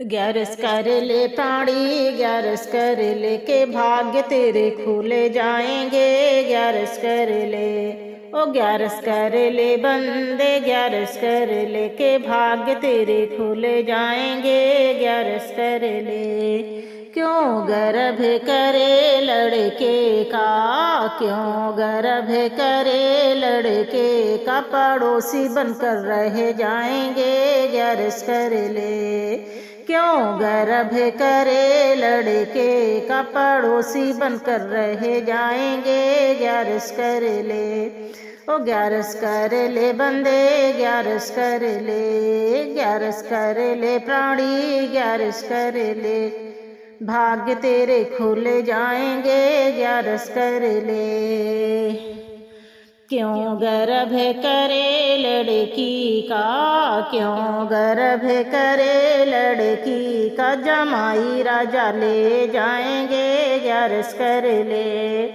ग्यारस कर ले प्राणी ग्यारस कर ले के भाग्य तेरे खुले जाएंगे। ग्यारस कर ले ओ ग्यारस कर ले बंदे ग्यारस कर ले के भाग्य तेरे खुले जाएंगे। ग्यारस कर ले क्यों गर्भ करे लड़के का, क्यों गर्भ करे लड़के का पड़ोसी बनकर रह जाएंगे। ग्यारस कर ले क्यों गर्भ करे लड़के का पड़ोसी बनकर रह जाएंगे। ग्यारस कर ले ओ ग्यारस कर ले बंदे ग्यारस कर ले, ग्यारस कर ले प्राणी ग्यारस कर ले भाग्य तेरे खुल जाएंगे। ग्यारस कर ले क्यों गर्भ करे लड़की का, क्यों गर्भ करे लड़की का जमाई राजा ले जाएंगे। ग्यारस कर ले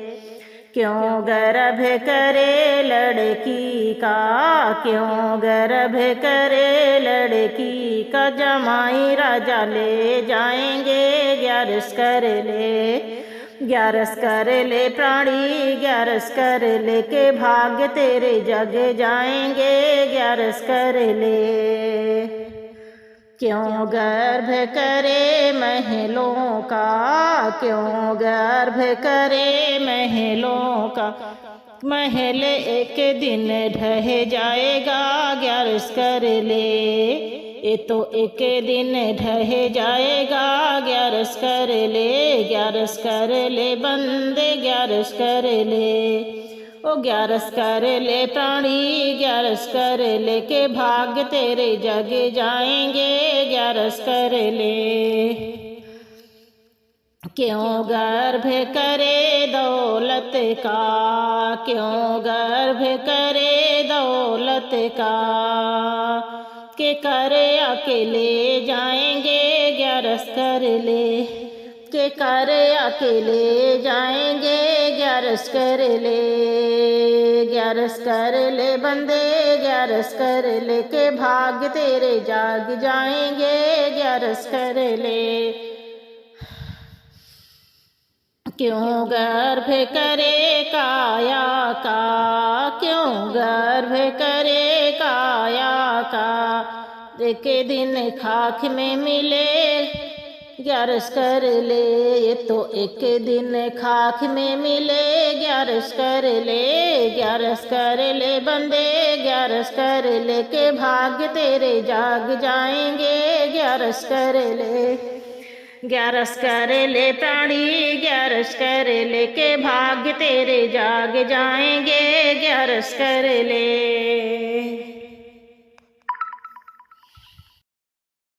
क्यों गर्भ करे लड़की का, क्यों गर्भ करे लड़की का जमाई राजा ले जाएंगे। ग्यारस कर ले ग्यारस कर ले प्राणी ग्यारस कर ले के भाग्य तेरे जग जाएंगे। ग्यारस कर ले क्यों गर्भ करे महलों का, क्यों गर्भ करे महलों का महल एक दिन ढह जाएगा। ग्यारस कर ले ये तो एक दिन ढह जाएगा। ग्यारस कर ले ग्यारस कर ले बंदे ग्यारस कर ले ओ ग्यारस कर ले प्राणी ग्यारस कर ले के भाग्य तेरे जग जाएंगे। ग्यारस कर ले क्यों गर्भ करे दौलत का, क्यों गर्भ करे दौलत का के करे अकेले जाएंगे। ग्यारस कर ले के करे अकेले जाएंगे। ग्यारस कर ले ग्यारस कर ले बंदे ग्यारस कर ले के भाग्य तेरे जाग जाएंगे। ग्यारस कर ले क्यों गर्भ करे काया का, क्यों गर्भ करे काया का एक दिन खाक में मिले। ग्यारस कर ले ये तो एक दिन खाक में मिले। ग्यारस कर ले ग्यारस कर ले बंदे ग्यारस कर ले के भाग्य तेरे जाग जाएंगे। ग्यारस कर ले ग्यारस कर ले प्राणी ग्यारस कर ले के भाग्य तेरे जाग जाएंगे। ग्यारस कर ले।